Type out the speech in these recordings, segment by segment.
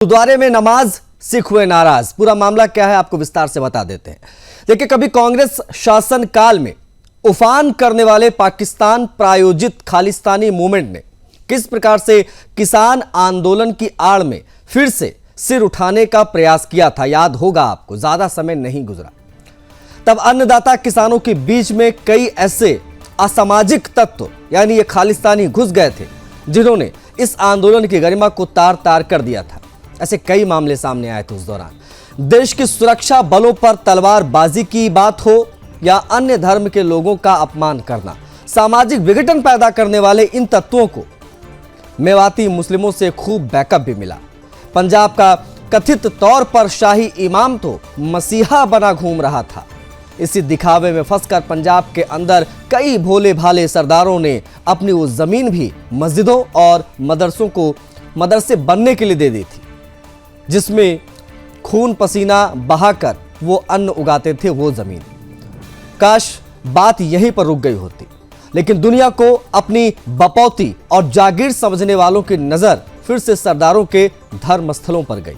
गुरुद्वारे में नमाज, सिख हुए नाराज। पूरा मामला क्या है आपको विस्तार से बता देते हैं। देखिए, कभी कांग्रेस शासन काल में उफान करने वाले पाकिस्तान प्रायोजित खालिस्तानी मूवमेंट ने किस प्रकार से किसान आंदोलन की आड़ में फिर से सिर उठाने का प्रयास किया था, याद होगा आपको। ज्यादा समय नहीं गुजरा तब अन्नदाता किसानों के बीच में कई ऐसे असामाजिक तत्व यानी ये खालिस्तानी घुस गए थे जिन्होंने इस आंदोलन की गरिमा को तार तार कर दिया था। ऐसे कई मामले सामने आए थे उस दौरान। देश की सुरक्षा बलों पर तलवारबाजी की बात हो या अन्य धर्म के लोगों का अपमान करना, सामाजिक विघटन पैदा करने वाले इन तत्वों को मेवाती मुस्लिमों से खूब बैकअप भी मिला। पंजाब का कथित तौर पर शाही इमाम तो मसीहा बना घूम रहा था। इसी दिखावे में फंसकर पंजाब के अंदर कई भोले भाले सरदारों ने अपनी वो जमीन भी मस्जिदों और मदरसे बनने के लिए दे दी थी, जिसमें खून पसीना बहाकर वो अन्न उगाते थे। वो जमीन, काश बात यहीं पर रुक गई होती, लेकिन दुनिया को अपनी बपौती और जागीर समझने वालों की नजर फिर से सरदारों के धर्म स्थलों पर गई।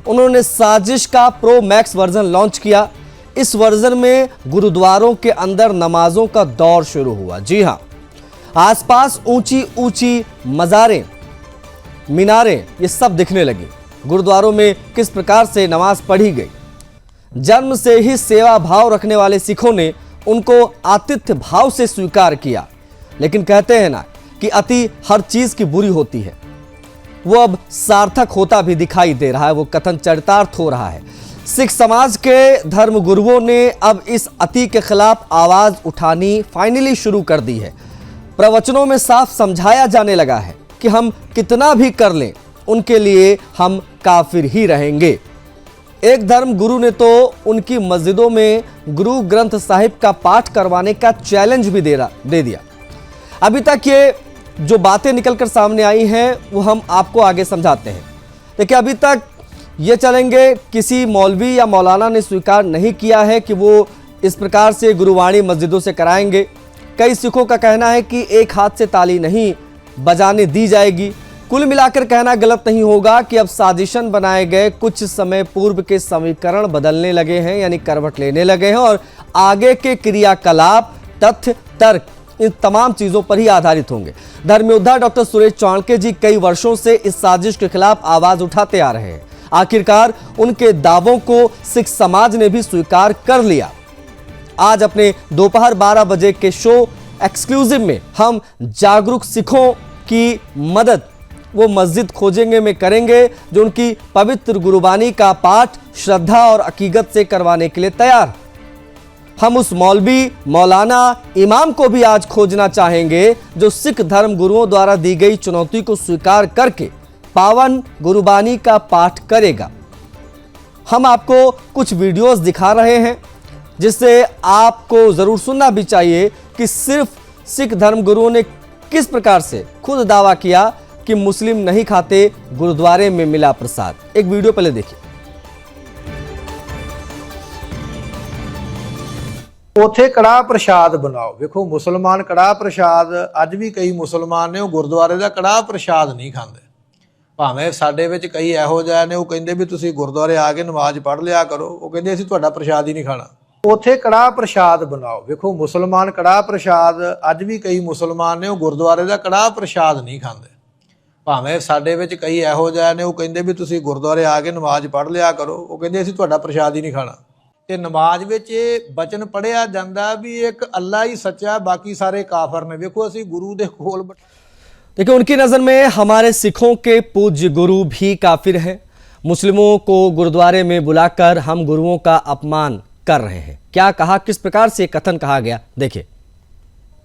उन्होंने साजिश का प्रो मैक्स वर्जन लॉन्च किया। इस वर्जन में गुरुद्वारों के अंदर नमाजों का दौर शुरू हुआ। जी हां, आसपास ऊंची ऊंची मज़ारें, मीनारें ये सब दिखने लगी। गुरुद्वारों में किस प्रकार से नमाज पढ़ी गई। जन्म से ही सेवा भाव रखने वाले सिखों ने उनको आतिथ्य भाव से स्वीकार किया। लेकिन कहते हैं ना कि अति हर चीज की बुरी होती है, वो अब सार्थक होता भी दिखाई दे रहा है। वो कथन चरितार्थ हो रहा है। सिख समाज के धर्म गुरुओं ने अब इस अति के खिलाफ आवाज उठानी फाइनली शुरू कर दी है। प्रवचनों में साफ समझाया जाने लगा है कि हम कितना भी कर लें, उनके लिए हम काफिर ही रहेंगे। एक धर्म गुरु ने तो उनकी मस्जिदों में गुरु ग्रंथ साहिब का पाठ करवाने का चैलेंज भी दे दिया। अभी तक ये जो बातें निकलकर सामने आई हैं वो हम आपको आगे समझाते हैं। देखिए, अभी तक ये चलेंगे, किसी मौलवी या मौलाना ने स्वीकार नहीं किया है कि वो इस प्रकार से गुरुवाणी मस्जिदों से कराएंगे। कई सिखों का कहना है कि एक हाथ से ताली नहीं बजाने दी जाएगी। कुल मिलाकर कहना गलत नहीं होगा कि अब साजिशन बनाए गए कुछ समय पूर्व के समीकरण बदलने लगे हैं, यानी करवट लेने लगे हैं, और आगे के क्रियाकलाप, तथ्य, तर्क इन तमाम चीजों पर ही आधारित होंगे। धर्मयोद्धा डॉक्टर सुरेश चाणक्य जी कई वर्षों से इस साजिश के खिलाफ आवाज उठाते आ रहे हैं। आखिरकार उनके दावों को सिख समाज ने भी स्वीकार कर लिया। आज अपने दोपहर 12 बजे के शो एक्सक्लूसिव में हम जागरूक सिखों की मदद वो मस्जिद खोजेंगे में करेंगे जो उनकी पवित्र गुरुबानी का पाठ श्रद्धा और अकीदत से करवाने के लिए तैयार। हम उस मौलवी, मौलाना, इमाम को भी आज खोजना चाहेंगे जो सिख धर्म गुरुओं द्वारा दी गई चुनौती को स्वीकार करके पावन गुरुबानी का पाठ करेगा। हम आपको कुछ वीडियोस दिखा रहे हैं जिससे आपको जरूर सुनना भी चाहिए कि सिर्फ सिख धर्म गुरुओं ने किस प्रकार से खुद दावा किया कि मुस्लिम नहीं खाते गुरुद्वारे में मिला प्रसाद। एक वीडियो पहले देखिए। ਉੱਥੇ ਕੜਾਹ ਪ੍ਰਸ਼ਾਦ ਬਣਾਓ। ਵੇਖੋ, ਮੁਸਲਮਾਨ ਕੜਾਹ ਪ੍ਰਸ਼ਾਦ ਅੱਜ ਵੀ ਕਈ ਮੁਸਲਮਾਨ ਨੇ ਉਹ ਗੁਰਦੁਆਰੇ ਦਾ ਕੜਾਹ ਪ੍ਰਸ਼ਾਦ ਨਹੀਂ ਖਾਂਦੇ। ਭਾਵੇਂ ਸਾਡੇ ਵਿੱਚ ਕਈ ਇਹੋ ਜਿਹੇ ਨੇ ਉਹ ਕਹਿੰਦੇ ਵੀ ਤੁਸੀਂ ਗੁਰਦੁਆਰੇ ਆ ਕੇ ਨਮਾਜ਼ ਪੜ੍ਹ ਲਿਆ ਕਰੋ, ਉਹ ਕਹਿੰਦੇ ਅਸੀਂ ਤੁਹਾਡਾ ਪ੍ਰਸ਼ਾਦ ਹੀ ਨਹੀਂ ਖਾਣਾ। ਉੱਥੇ ਕੜਾਹ ਪ੍ਰਸ਼ਾਦ ਬਣਾਓ। ਵੇਖੋ, ਮੁਸਲਮਾਨ ਕੜਾਹ ਪ੍ਰਸ਼ਾਦ ਅੱਜ ਵੀ ਕਈ ਮੁਸਲਮਾਨ ਨੇ ਉਹ ਗੁਰਦੁਆਰੇ ਦਾ ਕੜਾਹ ਪ੍ਰਸ਼ਾਦ ਨਹੀਂ ਖਾਂਦੇ। ਭਾਵੇਂ ਸਾਡੇ ਵਿੱਚ ਕਈ ਇਹੋ ਜਿਹੇ ਨੇ ਉਹ ਕਹਿੰਦੇ ਵੀ ਤੁਸੀਂ ਗੁਰਦੁਆਰੇ ਆ ਕੇ ਨਮਾਜ਼ ਪੜ੍ਹ ਲਿਆ ਕਰੋ, ਉਹ ਕਹਿੰਦੇ ਅਸੀਂ ਤੁਹਾਡਾ ਪ੍ਰਸ਼ਾਦ ਹੀ ਨਹੀਂ ਖਾਣਾ। ਤੇ ਨਮਾਜ਼ ਵਿੱਚ ਇਹ ਬਚਨ ਪੜਿਆ ਜਾਂਦਾ ਵੀ ਇੱਕ ਅੱਲਾ ही सच्चा, बाकी सारे काफिर ने। देखो, ਅਸੀਂ गुरु ਦੇ ਕੋਲ। देखिए, उनकी नजर में हमारे सिखों के पूज्य गुरु भी काफिर हैं। मुस्लिमों को गुरुद्वारे में बुलाकर हम गुरुओं का अपमान कर रहे हैं। क्या कहा, किस प्रकार से कथन कहा गया, देखिए।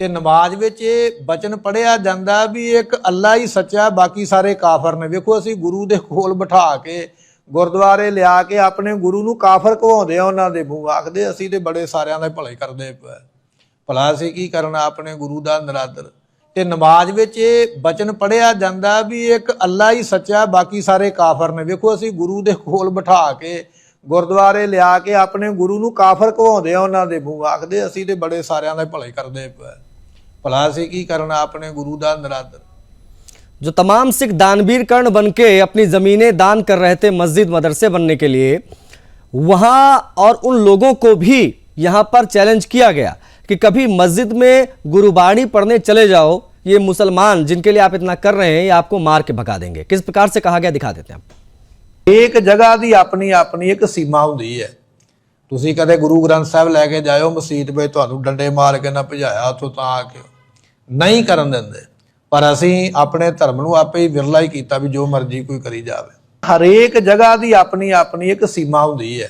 ਤੇ ਨਮਾਜ਼ ਵਿੱਚ ਇਹ ਬਚਨ ਪੜਿਆ ਜਾਂਦਾ ਵੀ ਇੱਕ ਅੱਲਾ ਹੀ ਸੱਚਾ, ਬਾਕੀ ਸਾਰੇ ਕਾਫਿਰ ਨੇ। ਵੇਖੋ, ਅਸੀਂ ਗੁਰੂ ਦੇ ਕੋਲ ਬਿਠਾ ਕੇ ਗੁਰਦੁਆਰੇ ਲਿਆ ਕੇ ਆਪਣੇ ਗੁਰੂ ਨੂੰ ਕਾਫਰ ਕਹਾਉਂਦੇ ਆ। ਉਹਨਾਂ ਦੇ ਮੂੰਹ ਆਖਦੇ ਅਸੀਂ ਤੇ ਬੜੇ ਸਾਰਿਆਂ ਦਾ ਭਲੇ ਕਰਦੇ ਪਏ, ਭਲਾ ਅਸੀਂ ਕੀ ਕਰਨਾ ਆਪਣੇ ਗੁਰੂ ਦਾ ਨਰਾਦਰ। ਤੇ ਨਮਾਜ਼ ਵਿੱਚ ਇਹ ਬਚਨ ਪੜਿਆ ਜਾਂਦਾ ਵੀ ਇੱਕ ਅੱਲਾ ਹੀ ਸੱਚਾ, ਬਾਕੀ ਸਾਰੇ ਕਾਫਿਰ ਨੇ। ਵੇਖੋ, ਅਸੀਂ ਗੁਰੂ ਦੇ ਕੋਲ ਬਿਠਾ ਕੇ ਗੁਰਦੁਆਰੇ ਲਿਆ ਕੇ ਆਪਣੇ ਗੁਰੂ ਨੂੰ ਕਾਫਰ ਕਹਾਉਂਦੇ ਆ। ਉਹਨਾਂ ਦੇ ਮੂੰਹ ਆਖਦੇ ਅਸੀਂ ਤੇ ਬੜੇ ਸਾਰਿਆਂ ਦਾ ਭਲੇ ਕਰਦੇ ਪਏ, ਭਲਾ ਅਸੀਂ ਕੀ ਕਰਨਾ ਆਪਣੇ ਗੁਰੂ ਦਾ ਨਰਾਦਰ। जो तमाम सिख दानवीर कर्ण बनके अपनी जमीनें दान कर रहे थे मस्जिद मदरसे बनने के लिए, वहां और उन लोगों को भी यहां पर चैलेंज किया गया कि कभी मस्जिद में गुरुबाणी पढ़ने चले जाओ, ये मुसलमान जिनके लिए आप इतना कर रहे हैं ये आपको मार के भगा देंगे। किस प्रकार से कहा गया दिखा देते हैं आप। एक जगह की अपनी अपनी एक सीमा होंदी है। ਤੁਸੀਂ ਕਦੇ ਗੁਰੂ ਗ੍ਰੰਥ ਸਾਹਿਬ ਲੈ ਕੇ ਜਾਇਓ ਮਸਜਿਦ ਵਿੱਚ, ਤੁਹਾਨੂੰ ਡੰਡੇ ਮਾਰ ਕੇ ਨਾ ਭਜਾਇਆ ਉੱਥੋਂ ਤਾਂ ਆ ਕੇ ਨਹੀਂ ਕਰਨ ਦਿੰਦੇ। ਪਰ ਅਸੀਂ ਆਪਣੇ ਧਰਮ ਨੂੰ ਆਪੇ ਹੀ ਵਿਰਲਾ ਹੀ ਕੀਤਾ ਵੀ ਜੋ ਮਰਜ਼ੀ ਕੋਈ ਕਰੀ ਜਾਵੇ। ਹਰੇਕ ਜਗ੍ਹਾ ਦੀ ਆਪਣੀ ਆਪਣੀ ਇੱਕ ਸੀਮਾ ਹੁੰਦੀ ਹੈ।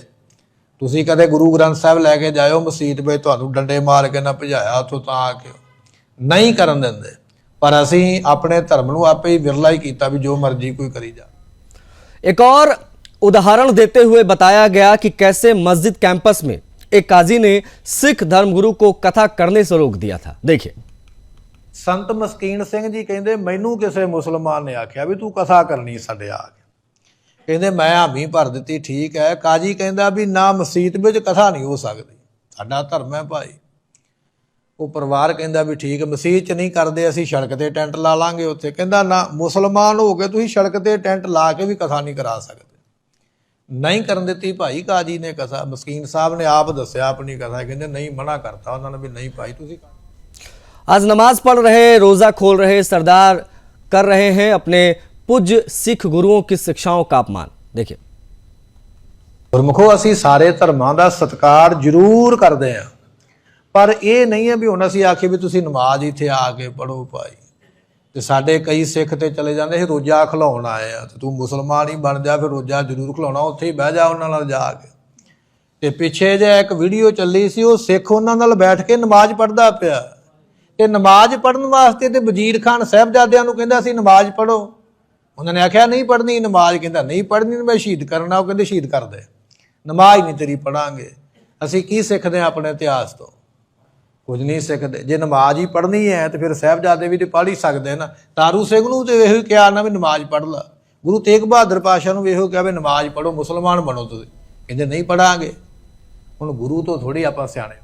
ਤੁਸੀਂ ਕਦੇ ਗੁਰੂ ਗ੍ਰੰਥ ਸਾਹਿਬ ਲੈ ਕੇ ਜਾਇਓ ਮਸਜਿਦ ਵਿੱਚ, ਤੁਹਾਨੂੰ ਡੰਡੇ ਮਾਰ ਕੇ ਨਾ ਭਜਾਇਆ ਉੱਥੋਂ ਤਾਂ ਆ ਕੇ ਨਹੀਂ ਕਰਨ ਦਿੰਦੇ। ਪਰ ਅਸੀਂ ਆਪਣੇ ਧਰਮ ਨੂੰ ਆਪੇ ਹੀ ਵਿਰਲਾ ਹੀ ਕੀਤਾ ਵੀ ਜੋ ਮਰਜ਼ੀ ਕੋਈ ਕਰੀ ਜਾਵੇ। एक और उदाहरण देते हुए बताया गया कि कैसे मस्जिद कैंपस में एक काजी ने सिख धर्मगुरु को कथा करने से रोक दिया था। देखिए, संत मस्कीन सिंह जी कहते मैनू किसी मुसलमान ने आख्या भी तू कथा करनी साडे आ के, कहते मैं हामी भर दी। ठीक है, काजी कहता भी ना मसीत में कथा नहीं हो सकती, साडा धर्म है भाई। वो परिवार कहता भी ठीक है, मसीत च नहीं करते, असीं सड़क ते टेंट ला लांगे उत्थे। कहता ना, मुसलमान हो गए तुसीं सड़क ते टेंट ला के भी कथा नहीं करा सकते। नहीं करन दित्ती भाई काजी ने कथा। मस्कीन साहब ने आप दस्या अपनी कथा, कहते नहीं मना करता उन्होंने भी नहीं भाई तुसीं। आज नमाज पढ़ रहे, रोजा खोल रहे सरदार कर रहे हैं अपने पूज्य सिख गुरुओं की शिक्षाओं का अपमान। देखिए, गुरमुखो असीं सारे धर्मां दा सत्कार जरूर करते हैं, पर यह नहीं है भी हुण असीं आखिए भी तुसीं नमाज इत्थे आके पढ़ो भाई। ਤੇ ਸਾਡੇ ਕਈ ਸਿੱਖ ਤੇ ਚਲੇ ਜਾਂਦੇ ਸੀ ਰੋਜ਼ਾ ਖਲਾਉਣ ਆਏ ਆ, ਤੇ ਤੂੰ ਮੁਸਲਮਾਨ ਹੀ ਬਣ ਜਾ, ਫਿਰ ਰੋਜ਼ਾ ਜ਼ਰੂਰ ਖਲਾਉਣਾ, ਉੱਥੇ ਹੀ ਬਹਿ ਜਾ ਉਹਨਾਂ ਨਾਲ ਜਾ ਕੇ। ਤੇ ਪਿੱਛੇ ਜੇ ਇੱਕ ਵੀਡੀਓ ਚੱਲੀ ਸੀ, ਉਹ ਸਿੱਖ ਉਹਨਾਂ ਨਾਲ ਬੈਠ ਕੇ ਨਮਾਜ਼ ਪੜ੍ਹਦਾ ਪਿਆ, ਤੇ ਨਮਾਜ਼ ਪੜ੍ਹਨ ਵਾਸਤੇ ਤੇ ਵਜ਼ੀਰ ਖਾਨ ਸਾਹਿਬਜ਼ਾਦਿਆਂ ਨੂੰ ਕਹਿੰਦਾ ਸੀ ਨਮਾਜ਼ ਪੜ੍ਹੋ। ਉਹਨਾਂ ਨੇ ਆਖਿਆ ਨਹੀਂ ਪੜ੍ਹਨੀ ਨਮਾਜ਼, ਕਹਿੰਦਾ ਨਹੀਂ ਪੜ੍ਹਨੀ, ਮੈਂ ਸ਼ਹੀਦ ਕਰਨਾ। ਉਹ ਕਹਿੰਦੇ ਸ਼ਹੀਦ ਕਰ ਦੇ, ਨਮਾਜ਼ ਨਹੀਂ ਤੇਰੀ ਪੜ੍ਹਾਂਗੇ। ਅਸੀਂ ਕੀ ਸਿੱਖਦੇ ਹਾਂ ਆਪਣੇ ਇਤਿਹਾਸ ਤੋਂ? ਕੁਝ ਨਹੀਂ ਸਿੱਖਦੇ। ਜੇ ਨਮਾਜ਼ ਹੀ ਪੜ੍ਹਨੀ ਹੈ ਤੇ ਫਿਰ ਸਾਹਿਬਜ਼ਾਦੇ ਵੀ ਤੇ ਪੜ੍ਹ ਹੀ ਸਕਦੇ ਨਾ। ਤਾਰੂ ਸਿੰਘ ਨੂੰ ਤੇ ਇਹੋ ਹੀ ਕਿਹਾ ਨਾ ਵੀ ਨਮਾਜ਼ ਪੜ੍ਹ ਲਾ। ਗੁਰੂ ਤੇਗ ਬਹਾਦਰ ਪਾਤਸ਼ਾਹ ਨੂੰ ਵੀ ਇਹੋ ਕਿਹਾ ਵੀ ਨਮਾਜ਼ ਪੜ੍ਹੋ, ਮੁਸਲਮਾਨ ਬਣੋ ਤੁਸੀਂ, ਕਹਿੰਦੇ ਨਹੀਂ ਪੜ੍ਹਾਂਗੇ। ਹੁਣ ਗੁਰੂ ਤੋਂ ਥੋੜੀ ਆਪਾਂ ਸਿਆਣੇ।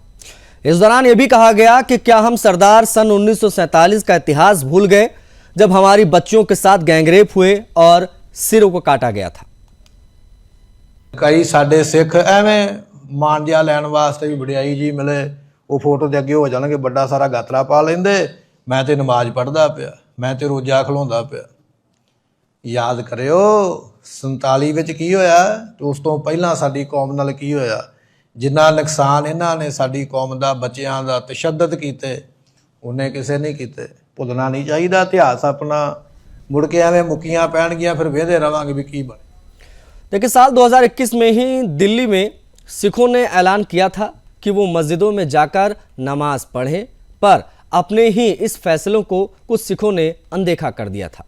इस दौरान यह भी कहा गया कि क्या हम सरदार सन 1947 का इतिहास भूल गए जब हमारी बच्चियों के साथ गैंगरेप हुए और सिरों को काटा गया था। कई साडे सिख एवें मानजिया लैन वास्ते भी वडियाई जी मिले, वो फोटो के अगे हो जाएंगे, बड़ा सारा गातरा पा लेंदे, मैं तो नमाज पढ़दा पिया, मैं तो रोजा खलाउंदा पिया। याद करियो 47 विच की होया, तो उस तो पहला साडी कौम नाल की होया। जिन्ना नुकसान इन्हां ने साडी कौम दा बच्चियां दा तशद्दद कीते, उन्हें किसे नहीं कीते। भुलना नहीं चाहिए इतिहास अपना। मुड़ के एवें मुक्कियां पैणगियां, फिर वेंदे रवांगे भी की बने। देखिए, साल 2021 में ही दिल्ली में सिखों ने ऐलान किया था कि वो मस्जिदों में जाकर नमाज पढ़ें, पर अपने ही इस फैसलों को कुछ सिखों ने अनदेखा कर दिया था।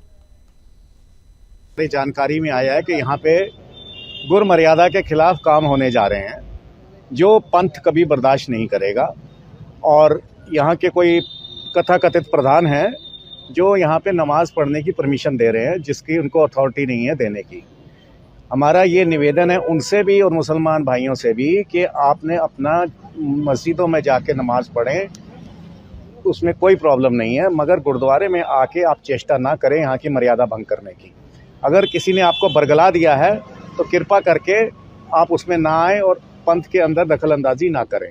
जानकारी में आया है कि यहाँ पे गुर मर्यादा के खिलाफ काम होने जा रहे हैं, जो पंथ कभी बर्दाश्त नहीं करेगा। और यहाँ के कोई कथाकथित प्रधान हैं जो यहाँ पे नमाज पढ़ने की परमिशन दे रहे हैं, जिसकी उनको अथॉरिटी नहीं है देने की। हमारा ये निवेदन है उनसे भी और मुसलमान भाइयों से भी कि आपने अपना मस्जिदों में जाके नमाज पढ़ें, उसमें कोई प्रॉब्लम नहीं है, मगर गुरुद्वारे में आके आप चेष्टा ना करें यहाँ की मर्यादा भंग करने की। अगर किसी ने आपको बरगला दिया है तो कृपा करके आप उसमें ना आए और पंथ के अंदर दखल अंदाजी ना करें।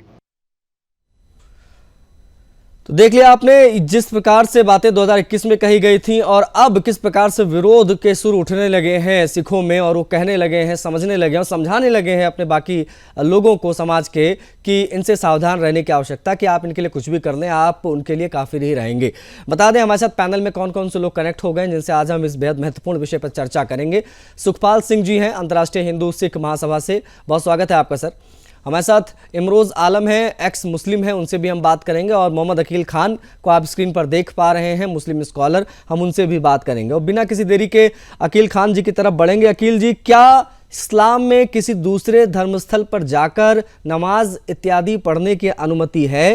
तो देख लिया आपने जिस प्रकार से बातें 2021 में कही गई थी और अब किस प्रकार से विरोध के सुर उठने लगे हैं सिखों में, और वो कहने लगे हैं, समझने लगे हैं और समझाने लगे हैं अपने बाकी लोगों को समाज के कि इनसे सावधान रहने की आवश्यकता, कि आप इनके लिए कुछ भी कर लें, आप उनके लिए काफ़ी नहीं रहेंगे। बता दें हमारे साथ पैनल में कौन कौन से लोग कनेक्ट हो गए हैं जिनसे आज हम इस बेहद महत्वपूर्ण विषय पर चर्चा करेंगे। सुखपाल सिंह जी हैं अंतर्राष्ट्रीय हिंदू सिख महासभा से, बहुत स्वागत है आपका सर। हमारे साथ इमरोज़ आलम हैं, एक्स मुस्लिम हैं, उनसे भी हम बात करेंगे। और मोहम्मद अकील खान को आप स्क्रीन पर देख पा रहे हैं, मुस्लिम स्कॉलर, हम उनसे भी बात करेंगे। और बिना किसी देरी के अकील खान जी की तरफ बढ़ेंगे। अकील जी, क्या इस्लाम में किसी दूसरे धर्मस्थल पर जाकर नमाज इत्यादि पढ़ने की अनुमति है?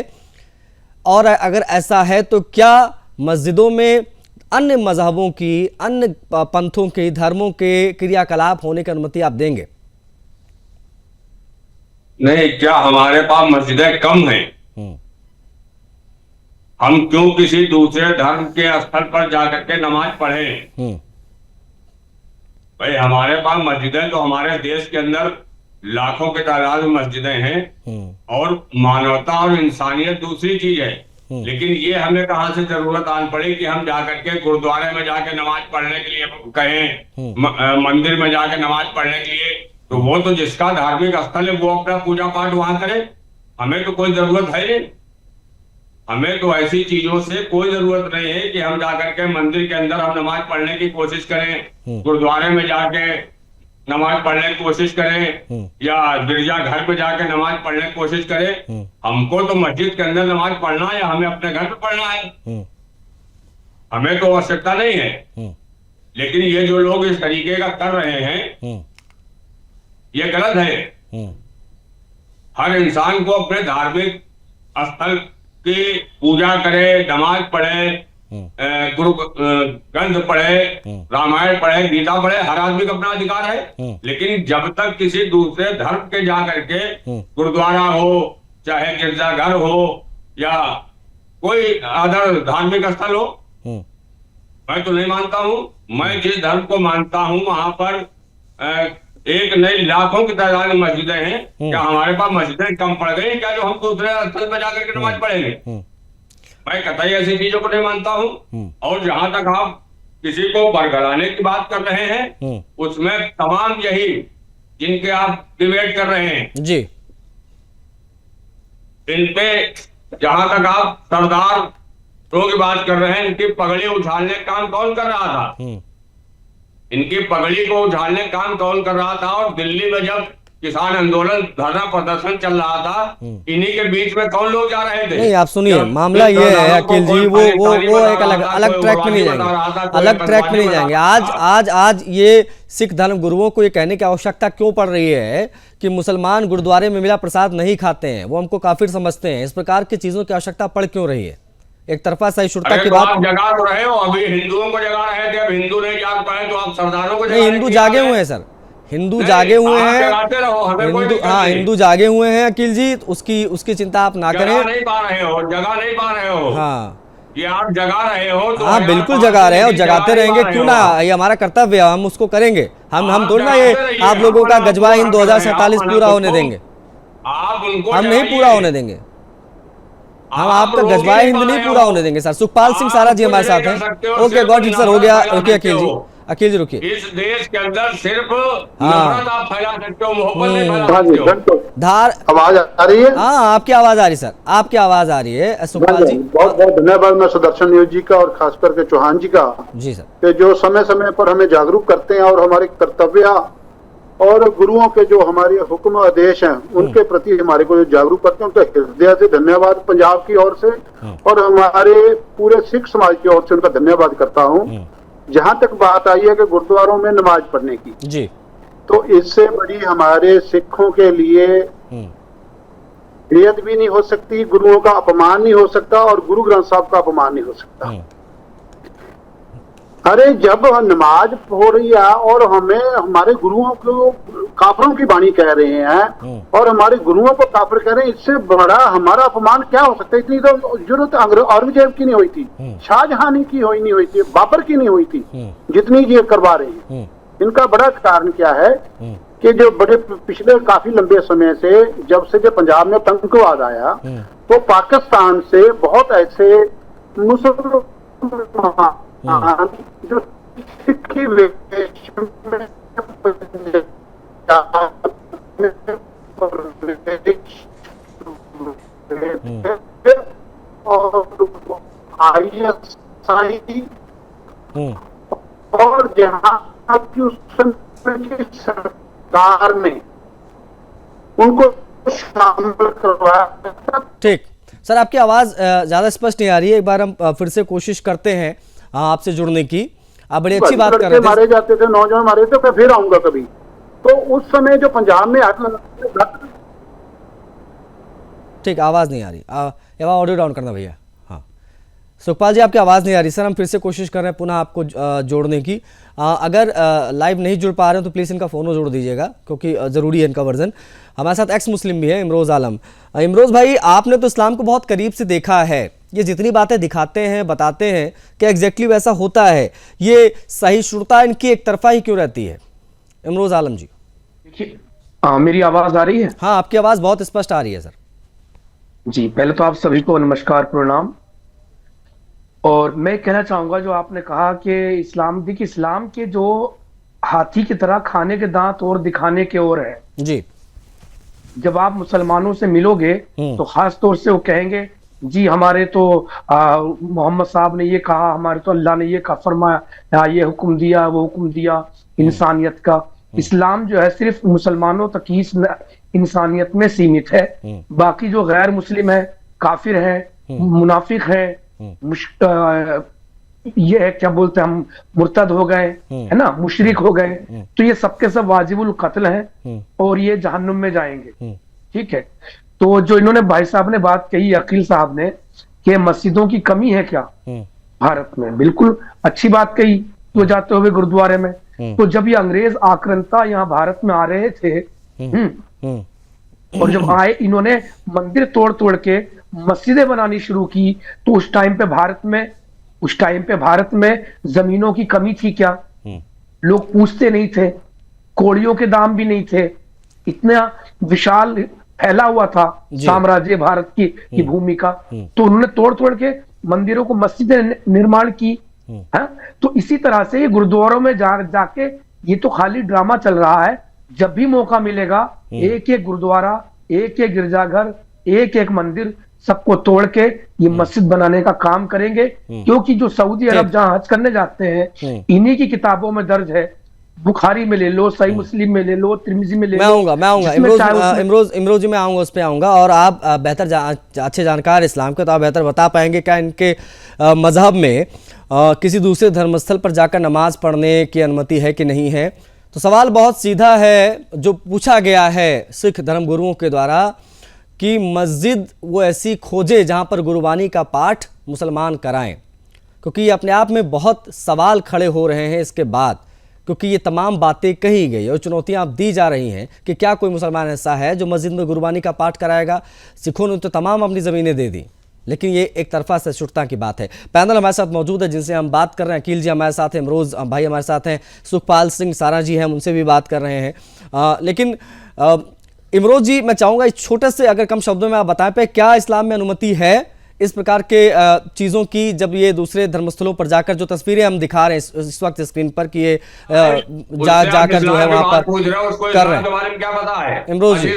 और अगर ऐसा है तो क्या मस्जिदों में अन्य मजहबों की, अन्य पंथों के, धर्मों के क्रियाकलाप होने की अनुमति आप देंगे? नहीं, क्या हमारे पास मस्जिदें कम हैं? हम क्यों किसी दूसरे धर्म के स्थल पर जाकर के नमाज पढ़ें? भाई हमारे पास मस्जिदें तो हमारे देश के अंदर लाखों के तादाद में मस्जिदें हैं और मानवता और इंसानियत दूसरी चीज है। लेकिन ये हमें कहाँ से जरूरत आन पड़ी कि हम जाकर के गुरुद्वारे में जाके नमाज पढ़ने के लिए कहें, मंदिर में जाके नमाज पढ़ने के लिए? तो वो तो जिसका धार्मिक स्थल है वो अपना पूजा पाठ वहां करे, हमें तो कोई जरूरत है नहीं। हमें तो ऐसी चीजों से कोई जरूरत नहीं है कि हम जाकर के मंदिर के अंदर हम नमाज पढ़ने की कोशिश करें, गुरुद्वारे में जाके नमाज पढ़ने की कोशिश करें या गिरजा घर पे जाके नमाज पढ़ने की कोशिश करें। हमको तो मस्जिद के अंदर नमाज पढ़ना है या हमें अपने घर पे पढ़ना है, हमें तो आवश्यकता नहीं है। लेकिन ये जो लोग इस तरीके का कर रहे हैं ये गलत है। हर इंसान को अपने धार्मिक स्थल की पूजा करे, नमाज पढ़े, गुरु ग्रंथ पढ़े, रामायण पढ़े, गीता पढ़े, हर आदमी का अपना अधिकार है। लेकिन जब तक किसी दूसरे धर्म के जा करके गुरुद्वारा हो, चाहे गिरजाघर हो या कोई अदर धार्मिक स्थल हो, मैं तो नहीं मानता हूं। मैं जिस धर्म को मानता हूं वहां पर एक नई लाखों की तादाद में मस्जिदें हैं। क्या हमारे पास मस्जिदें कम पड़ गई क्या जो हम दूसरे स्थल पर जाकर के नमाज पढ़ेंगे? मैं कतई ऐसी चीजों को नहीं मानता हूं। और जहां तक आप किसी को बरगलाने की बात कर रहे हैं उसमें तमाम यही जिनके आप डिबेट कर रहे हैं जी, इन पे जहां तक आप सरदारों की बात कर रहे हैं, इनकी पगड़ी उछालने का काम कौन कर रहा था? इनकी पगड़ी को उछालने का काम कौन कर रहा था? और दिल्ली में जब किसान आंदोलन धरना प्रदर्शन चल रहा था, इन्हीं के बीच में कौन लोग जा रहे थे? नहीं, आप सुनिए, मामला ये है अखिल जी, वो एक अलग ट्रैक में नहीं जाएंगे, अलग ट्रैक में नहीं जाएंगे। आज ये सिख धर्म गुरुओं को ये कहने की आवश्यकता क्यों पड़ रही है कि मुसलमान गुरुद्वारे में मिला प्रसाद नहीं खाते हैं, वो हमको काफिर समझते हैं? इस प्रकार की चीजों की आवश्यकता पड़ क्यों रही है? एक तरफा सहिष्णुता की बात। आप जगा तो रहे हो, अभी हिंदुओं को जगा रहे थे, अब हिंदू नहीं जाग पाए तो आप सरदारों को? नहीं, हिंदू जागे हुए हैं सर, हिंदू जागे हुए हैं, हिंदू जागे हुए हैं अखिल जी, उसकी चिंता आप ना करें। जगा नहीं पा रहे हो। हाँ, ये आप जगा रहे हो तो हाँ बिल्कुल जगा रहे हैं और जगाते रहेंगे, क्यों ना, ये हमारा कर्तव्य है, हम उसको करेंगे। हम थोड़ी ना ये आप लोगों का गजवा हिंद 2047 पूरा होने देंगे, हम नहीं पूरा होने देंगे, हम आपका गजवा हिंद नहीं पूरा होने देंगे सर। सुखपाल सिंह सारा जी हमारे साथ हैं। ओके गॉड सर, हो गया। ओके अखिल जी रुकिए। इस देश के अंदर सिर्फ नफरत आप फैला सकते हो, मोहब्बत नहीं फैला सकते हो। धार आवाज आ रही है? हाँ, आपकी आवाज आ रही सर, आपकी आवाज आ रही है सुखपाल जी। बहुत बहुत धन्यवाद मैं सुदर्शन न्यूज जी का और खास करके चौहान जी का, जी सर, कि जो समय समय पर हमें जागरूक करते हैं और हमारे कर्तव्य और गुरुओं के जो हमारे हुक्म आदेश हैं उनके प्रति हमारे को जो जागरूक करते हैं, उनका हृदय से धन्यवाद पंजाब की ओर से और हमारे पूरे सिख समाज की ओर से उनका धन्यवाद करता हूँ। जहां तक बात आई है कि गुरुद्वारों में नमाज पढ़ने की जी, तो इससे बड़ी हमारे सिखों के लिए बेअदबी भी नहीं हो सकती, गुरुओं का अपमान नहीं हो सकता और गुरु ग्रंथ साहब का अपमान नहीं हो सकता। अरे जब नमाज हो रही है और हमें हमारे गुरुओं को काफरों की वाणी कह रहे हैं और हमारे गुरुओं को काफिर कह रहे हैं, इससे बड़ा हमारा अपमान क्या हो सकता है? इतनी तो जरूरत औरंगजेब की नहीं हुई थी, शाहजहां की नहीं हुई थी, बाबर की नहीं हुई थी, जितनी ये करवा रहे हैं। इनका बड़ा कारण क्या है कि जो बड़े पिछले काफी लंबे समय से जब से पंजाब में आतंकवाद आया तो पाकिस्तान से बहुत ऐसे मुसलमान जो सिक्खी वेश में और जहाँ की उस समय की सरकार ने उनको शामिल करवाया। ठीक सर, आपकी आवाज ज्यादा स्पष्ट नहीं आ रही है, एक बार हम फिर से कोशिश करते हैं आपसे जुड़ने की। आप बड़ी अच्छी बात कर रहे थे। मारे जाते थे, नौजवान मारे थे, मैं फिर आऊंगा कभी। तो उस समय जो पंजाब में ठीक, आवाज नहीं आ रही, ऑडियो डाउन करना भैया। हाँ सुखपाल जी, आपकी आवाज नहीं आ रही सर, हम फिर से कोशिश कर रहे हैं पुनः आपको जोड़ने की। अगर लाइव नहीं जुड़ पा रहे हैं तो प्लीज़ इनका फ़ोन जोड़ दीजिएगा, क्योंकि ज़रूरी है इनका वर्जन। हमारे साथ एक्स मुस्लिम भी है इमरोज़ आलम। इमरोज़ भाई, आपने तो इस्लाम को बहुत करीब से देखा है, ये जितनी बातें दिखाते हैं, बताते हैं, क्या एग्जैक्टली वैसा होता है? ये सहिष्णुता इनकी एक तरफा ही क्यों रहती है? इमरोज आलम जी। देखिए, मेरी आवाज आ रही है? हाँ, आपकी आवाज बहुत स्पष्ट आ रही है सर जी। पहले तो आप सभी को नमस्कार, प्रणाम। और मैं कहना चाहूंगा, जो आपने कहा कि देखिए इस्लाम के जो हाथी की तरह खाने के दांत और दिखाने के ओर है जी। जब आप मुसलमानों से मिलोगे तो खास तौर से वो कहेंगे जी हमारे तो मोहम्मद साहब ने ये कहा, हमारे तो अल्लाह ने ये कहा, फरमाया, ये हुक्म दिया, वो हुक्म दिया इंसानियत का। इस्लाम जो है सिर्फ मुसलमानों तक ही इंसानियत में सीमित है। बाकी जो गैर मुस्लिम है, काफिर है, मुनाफिक है, ये है क्या बोलते हैं हम, मुर्तद हो गए, है ना, मुशरिक हो गए, तो ये सबके सब वाजिबुल कत्ल हैं और ये जहन्नुम में जाएंगे। ठीक है। तो जो इन्होंने भाई साहब ने बात कही, अकील साहब ने, कि मस्जिदों की कमी है क्या भारत में, बिल्कुल अच्छी बात कही। तो जाते हुए गुरुद्वारे में, तो जब ये अंग्रेज आक्रांता यहाँ भारत में आ रहे थे और जब आए, इन्होंने मंदिर तोड़ तोड़ के मस्जिदें बनानी शुरू की, तो उस टाइम पे भारत में जमीनों की कमी थी क्या? लोग पूछते नहीं थे, कौड़ियों के दाम भी नहीं थे, इतना विशाल फैला हुआ था साम्राज्य भारत की भूमि का। तो उन्होंने तोड़ तोड़ के मंदिरों को मस्जिदें निर्माण की। है? तो इसी तरह से ये गुरुद्वारों में जाके ये तो खाली ड्रामा चल रहा है। जब भी मौका मिलेगा, एक एक गुरुद्वारा, एक एक गिरजाघर, एक एक मंदिर, सबको तोड़ के ये मस्जिद बनाने का काम करेंगे। क्योंकि जो सऊदी अरब जहां हज करने जाते हैं, इन्हीं की किताबों में दर्ज है, बुखारी में ले लो, सही मुस्लिम में ले लो, तिरमिजी में ले लो। मैं आऊंगा इमरोज जी, मैं आऊंगा, उस पे आऊंगा। और आप बेहतर अच्छे जानकार इस्लाम के, तो आप बेहतर बता पाएंगे क्या इनके मजहब में किसी दूसरे धर्मस्थल पर जाकर नमाज पढ़ने की अनुमति है कि नहीं है? तो सवाल बहुत सीधा है जो पूछा गया है सिख धर्मगुरुओं के द्वारा, कि मस्जिद वो ऐसी खोजे जहां पर गुरुबानी का पाठ मुसलमान कराएं, क्योंकि ये अपने आप में बहुत सवाल खड़े हो रहे हैं इसके बाद, क्योंकि ये तमाम बातें कही गई और चुनौतियां दी जा रही हैं कि क्या कोई मुसलमान ऐसा है जो मस्जिद में गुरुबानी का पाठ कराएगा? सिखों ने तो तमाम अपनी ज़मीनें दे दी, लेकिन ये एक तरफा सहिष्णुता की बात है। पैनल हमारे साथ मौजूद है जिनसे हम बात कर रहे हैं। अकील जी हमारे साथ हैं, इमरोज भाई हमारे साथ हैं, सुखपाल सिंह सारा जी हैं, उनसे भी बात कर रहे हैं। लेकिन इमरोज जी, मैं चाहूँगा इस छोटे से अगर कम शब्दों में आप बताएं पे, क्या इस्लाम में अनुमति है इस प्रकार के चीज़ों की, जब ये दूसरे धर्मस्थलों पर जाकर जो तस्वीरें हम दिखा रहे हैं इस वक्त स्क्रीन पर, कि ये जाकर जो है वहाँ पर कर रहे हैं? क्या पता है इमरोज जी?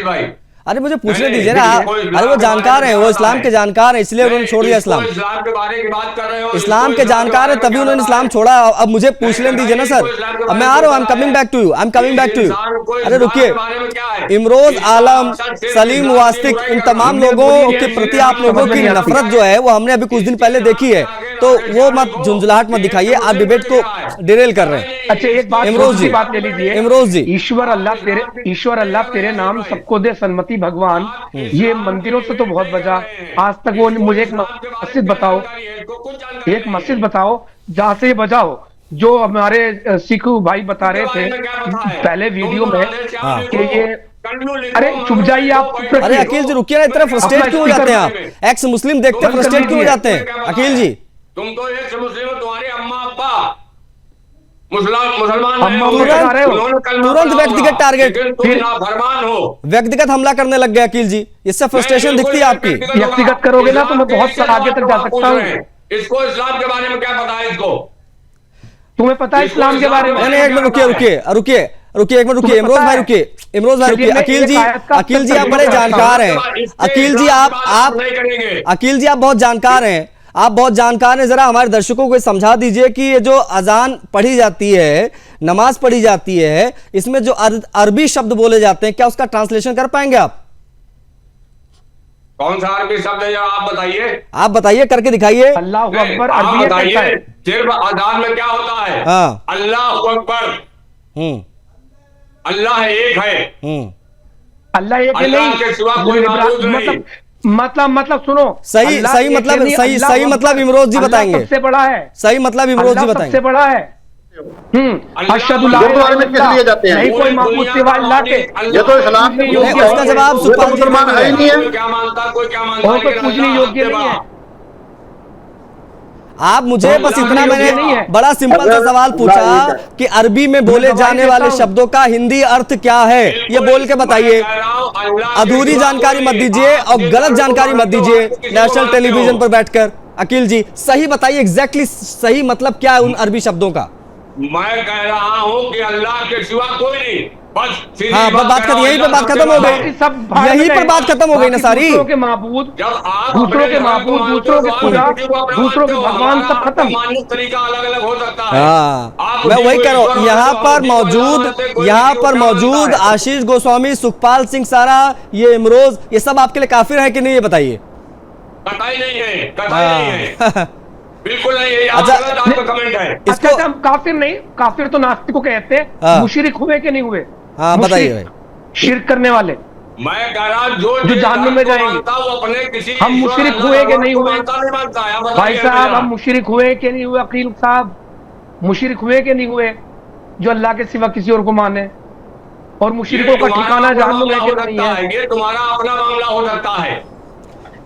अरे मुझे पूछने दीजिए ना। अरे वो जानकार हैं, वो इस्लाम के जानकार हैं, इसलिए उन्होंने छोड़ दिया इस्लाम। इस्लाम के बारे की बात कर रहे हो, इस्लाम के जानकार हैं तभी उन्होंने इस्लाम छोड़ा। अब मुझे पूछने दीजिए ना सर, अब मैं आ रहा हूँ, I am coming back to you. अरे रुकिए, इमरोज आलम, सलीम वास्तिक, इन तमाम लोगों के प्रति आप लोगों की नफरत जो है वो हमने अभी कुछ दिन पहले देखी है, तो वो मत झुंझलाहट मत दिखाइए, आप डिबेट को डिरेल कर रहे हैं। अच्छा, एक बात, इमरोज जी बात ले लीजिए। इमरोज जी, ईश्वर अल्लाह तेरे नाम सबको दे सन्मति भगवान, ये मंदिरों से तो बहुत बजा। आज तक वो मुझे एक मस्जिद बताओ जहां से बजा हो, जो हमारे सिख भाई बता रहे थे पहले वीडियो में कि ये, अरे चुप जाइए आप। अरे अकील जी रुकिए ना, इतना फ्रस्ट्रेट क्यों हो जाते हैं आप? एक्स मुस्लिम देखते फ्रस्ट्रेट क्यों हो जाते हैं अकील जी? तुम तो एक्स मुस्लिम, तुम्हारे अम्मा अब्बा मुसलमान तुरंत व्यक्तिगत टारगेट, फरमान हो, व्यक्तिगत हमला करने लग गए अकील जी। इससे फ्रस्ट्रेशन दिखती है आपकी। व्यक्तिगत करोगे ना तो मैं बहुत आगे तक जा सकता हूँ। इसको इस्लाम के बारे में क्या पता है? इसको तुम्हें पता है इस्लाम के बारे में? नहीं, एक मिनट रुकिए, एक मिनट रुकिए, इमरोज भाई रुकिए, इमरोज भाई रुकिए। अकील जी आप बड़े जानकार हैं। अकील जी आप बहुत जानकार हैं, आप बहुत जानकार हैं। जरा हमारे दर्शकों को समझा दीजिए कि ये जो अजान पढ़ी जाती है, नमाज पढ़ी जाती है, इसमें जो अरबी शब्द बोले जाते हैं, क्या उसका ट्रांसलेशन कर पाएंगे आप? कौन सा अरबी शब्द है आप बताइए, करके दिखाइए। अल्लाह अकबर अरबी बताइए। सिर्फ अजान में क्या होता है? हाँ, अल्लाह अकबर, अल्लाह एक है, अल्लाह एक नहीं, मतलब सुनो, सही मतलब इमरोज जी बताएंगे। सबसे बड़ा है, सही मतलब इमरोज जी बताएंगे। सबसे बड़ा है। गुरुद्वारे में किस लिए जाते हैं? नहीं कोई माबूद सिवा अल्लाह के। ये तो इस्लाम के योग्य, उसका जवाब सुखपाल जी मुसलमान है ही नहीं है, क्या मानता, कोई क्या और कोई पूछने योग्य नहीं है। आप मुझे बस इतना, मैंने नहीं है। बड़ा सिंपल सा सवाल पूछा कि अरबी में बोले जाने वाले शब्दों का हिंदी अर्थ क्या है, ये बोल के बताइए। अधूरी जानकारी मत दीजिए और गलत जानकारी मत दीजिए नेशनल टेलीविजन पर बैठकर। अकील जी सही बताइए, एग्जैक्टली सही मतलब क्या है उन अरबी शब्दों का? मैं कह रहा हूँ कि अल्लाह के सिवा कोई नहीं, बस सीधी हाँ, बात खत्म, यहीं पर बात खत्म हो गई, यहीं पर बात खत्म हो गई ना सारी। दूसरों के माबूद, जब आप दूसरों के माबूद, दूसरों के खुदा, दूसरों के भगवान सब खत्म। मानने का तरीका अलग अलग हो सकता है। हाँ, मैं वही कह रहा हूँ, यहाँ पर मौजूद आशीष गोस्वामी, सुखपाल सिंह सारा, ये इमरोज, ये सब आपके लिए काफिर है कि नहीं, ये बताइए। कतई नहीं है, कतई नहीं है, बिल्कुल नहीं है। अच्छा, आपका कमेंट है अच्छा, हम काफिर नहीं, काफिर तो नास्तिक को कहते हैं। मुशरिक हुए कि नहीं हुए? हाँ बताइए भाई। शिर्क करने वाले, मैं कह रहा जो जहन्नुम में जाएंगे, वो अपने किसी हम मुशरिक हुए कि नहीं हुए? भाई भाई साहब, हम मुशरिक हुए कि नहीं हुए? अकील साहब, मुशरिक हुए कि नहीं हुए जो अल्लाह के सिवा किसी और को माने? और मुशरिकों का ठिकाना जहन्नुम है कि नहीं है? ये तुम्हारा अपना मामला हो सकता है।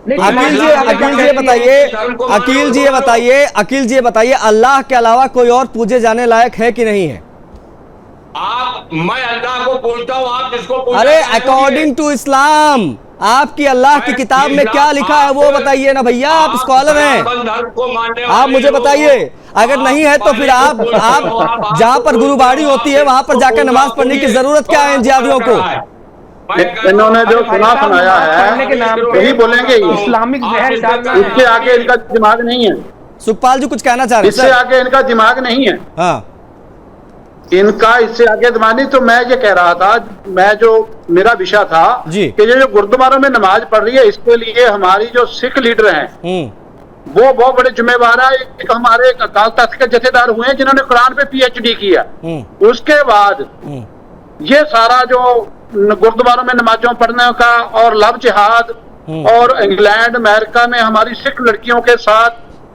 अकील जी ये बताइए, अल्लाह के अलावा कोई और पूजे जाने लायक है कि नहीं है? मैं अल्लाह को पूछता हूँ, आप जिसको पूछते अरे हैं, अकॉर्डिंग टू इस्लाम आपकी अल्लाह की किताब में क्या लिखा है वो बताइए ना भैया, आप स्कॉलर हैं, आप मुझे बताइए। अगर नहीं है तो फिर आप जहाँ पर गुरुबाणी होती है वहां पर जाकर नमाज पढ़ने की जरूरत क्या है इन जिहादियों को? इन्होंने जो सुनाया है के नाम यही बोलेंगे, इस्लामिक जहर डालना, इसके आगे इनका दिमाग नहीं है। सुखपाल जी कुछ कहना चाह रहे हैं? इससे आगे इनका दिमाग नहीं है। हाँ, इनका इससे आगे दिमाग नहीं। तो मैं ये कह रहा था, मैं जो मेरा विषय था जी, कि ये जो गुरुद्वारों में नमाज पढ़ रही है, इसके लिए हमारी जो सिख लीडर हैं वो बहुत बड़े जिम्मेवार है। एक हमारे अकाल तख्त के जथेदार हुए हैं जिन्होंने कुरान पे PhD किया। उसके बाद ये सारा जो गुरुद्वारों में नमाजों पढ़ने का और लव जिहाद और इंग्लैंड अमेरिका में हमारी सिख लड़कियों के साथ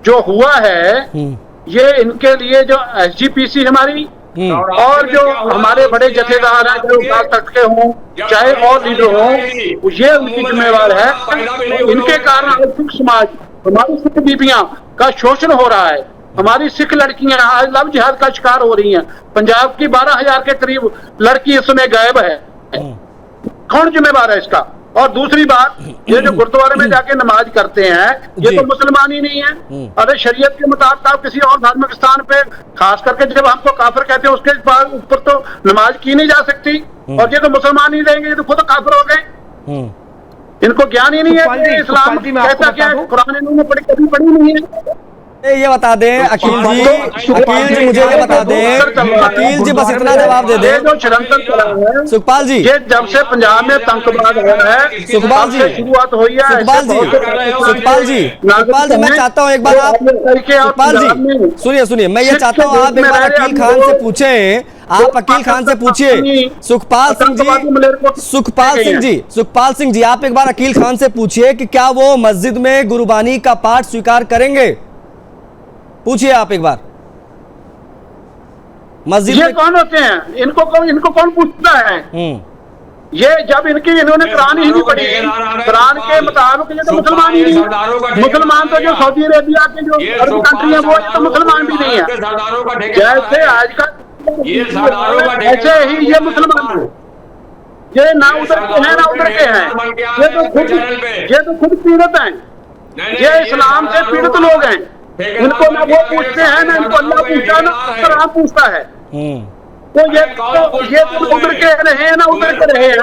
जो हुआ है, ये इनके लिए जो SGPC हमारी और जो हमारे बड़े जथेदार हैं, जो अकाल तख्त के हों चाहे और लीडर हों, ये उनकी जिम्मेवार है। इनके कारण आज सिख समाज, हमारी सिख बीबियां का शोषण हो रहा है। हमारी सिख लड़कियां आज लव जिहाद का शिकार हो रही हैं। पंजाब की 12,000 के करीब लड़की इस समय गायब है। कौन जिम्मेवार है इसका? और दूसरी बात, ये जो गुरुद्वारे में जाके नमाज करते हैं, ये तो मुसलमान ही नहीं है। अरे शरीयत के मुताबिक आप किसी और धार्मिक स्थान पे, खास करके जब हमको काफिर कहते हैं, उसके ऊपर तो नमाज की नहीं जा सकती। और ये तो मुसलमान ही रहेंगे, ये तो खुद काफिर हो गए। इनको ज्ञान ही नहीं है कि इस्लाम कहता क्या है। कुरान इन्होंने कभी पढ़ी नहीं है। ये बता दें अकील जी मुझे ये बता दें, अकील जी बस इतना जवाब दे दें। सुखपाल जी, ये जब से पंजाब में आतंकवाद हुआ है, सुखपाल जी शुरुआत हुई है। सुखपाल जी मैं चाहता हूँ एक बार आप, सुखपाल जी सुनिए, मैं ये चाहता हूँ आप एक बार अकील खान से पूछें, आप अकील खान से पूछिए। सुखपाल सिंह जी आप एक बार अकील खान से पूछिए कि क्या वो मस्जिद में गुरुबानी का पाठ स्वीकार करेंगे? पूछिए आप एक बार। मस्जिद ये कौन होते हैं? इनको कौन पूछता है? ये जब इन्होंने कुरान ही नहीं पढ़ी, कुरान के मुताबिक ये तो मुसलमान ही नहीं। मुसलमान तो जो सऊदी अरेबिया के जो अरब कंट्री है, वो ये तो मुसलमान भी नहीं है। जैसे आजकल ऐसे ही ये मुसलमान है, ये ना उधर के हैं ना उधर के हैं। ये तो खुद पीड़ित हैं, ये इस्लाम से पीड़ित लोग हैं। इनको ना वो पूछते हैं, ना इनको अल्लाह पूछता, ना कुरान पूछता है। तो ये तो उधर के रहे हैं ना उधर के रहे हैं।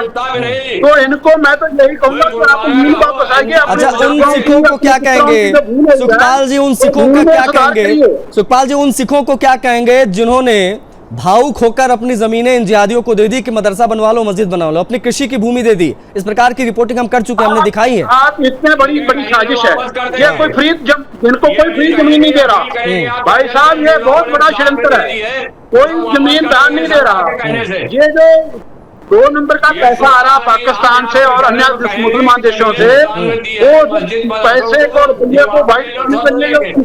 तो इनको मैं तो यही कहूंगा कि आप वापस आइए। अच्छा, उन सिखों को क्या कहेंगे सुखपाल जी? उन सिखों का क्या कहेंगे सुखपाल जी? उन सिखों को क्या कहेंगे जिन्होंने भावुक होकर अपनी जमीनें इन जिहादियों को दे दी कि मदरसा बनवा लो, मस्जिद बनवा लो, अपनी कृषि की भूमि दे दी? इस प्रकार की रिपोर्टिंग हम कर चुके हैं, हमने दिखाई है। आप इतने बड़ी साजिश है। ये कोई फ्री, जब इनको कोई फ्री जमीन नहीं दे रहा भाई साहब, ये बहुत बड़ा षड्यंत्र है। कोई जमीन दान नहीं दे रहा। ये जो 2 नंबर का पैसा आ रहा पाकिस्तान से और अन्य मुसलमान देशों से, वो पैसे को रुपये को भाई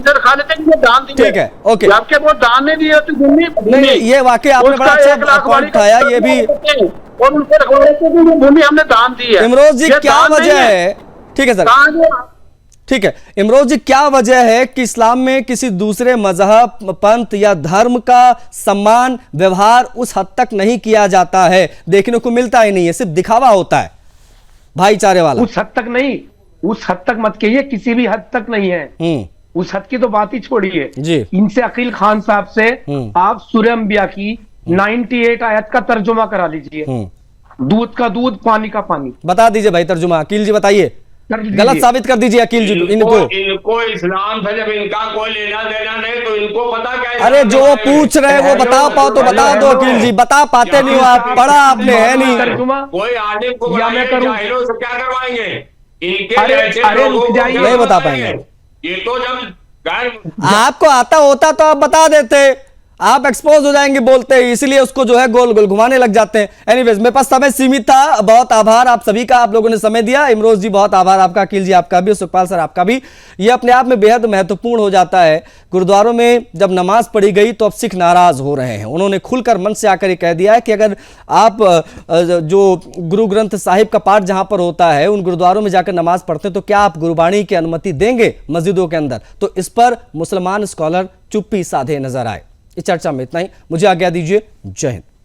रखा लेते हैं, दान दिए। ठीक है, ओके, आपके वो दान नहीं दिए तो नहीं, ये वाकई आपने बड़ा अच्छा पॉइंट उठाया। ये भी और उनसे रखवा लेते भूमि हमने दान दी है। इमरोज जी क्या वजह है? ठीक है सर, ठीक है इमरोज जी, क्या वजह है कि इस्लाम में किसी दूसरे मजहब, पंथ या धर्म का सम्मान, व्यवहार उस हद तक नहीं किया जाता है, देखने को मिलता ही नहीं है, सिर्फ दिखावा होता है भाईचारे वाला? उस हद तक नहीं, उस हद तक मत कहिए, किसी भी हद तक नहीं है। उस हद की तो बात ही छोड़िए जी। इनसे अकील खान साहब से आप सूरह अंबिया की 98 आयत का तर्जुमा करा लीजिए। दूध का दूध, पानी का पानी। बता दीजिए भाई तर्जुमा, अकील जी बताइए, गलत साबित कर दीजिए अकील जी इनको इस्लाम से जब इनका कोई लेना देना नहीं तो इनको पता क्या है? अरे जो वो पूछ रहे हैं वो बता पाओ तो बता दो अकील जी, बता पाते नहीं हो आप, पढ़ा आपने है नहीं। तर्जुमा कोई आलिम को या मैं करूं? जाहिलों से क्या करवाएंगे? इनके अरे जैसे लोगों को जाइए, क्या नहीं बता करवाएंगे? पाएंगे। ये तो जब गैर आपको आता होता तो आप बता देते, आप एक्सपोज हो जाएंगे बोलते ही, इसलिए उसको जो है गोल गोल घुमाने लग जाते हैं। एनीवेज मेरे पास समय सीमित था, बहुत आभार आप सभी का, आप लोगों ने समय दिया। इमरोज जी बहुत आभार आपका, अकील जी आपका भी, सुखपाल सर आपका भी। ये अपने आप में बेहद महत्वपूर्ण हो जाता है। गुरुद्वारों में जब नमाज पढ़ी गई तो अब सिख नाराज हो रहे हैं। उन्होंने खुलकर मन से आकर ये कह दिया है कि अगर आप जो गुरु ग्रंथ साहिब का पाठ जहां पर होता है उन गुरुद्वारों में जाकर नमाज पढ़ते हैं तो क्या आप गुरुबाणी की अनुमति देंगे मस्जिदों के अंदर? तो इस पर मुसलमान स्कॉलर चुप्पी साधे नजर आए। इस चर्चा में इतना ही, मुझे आज्ञा दीजिए, जय हिंद।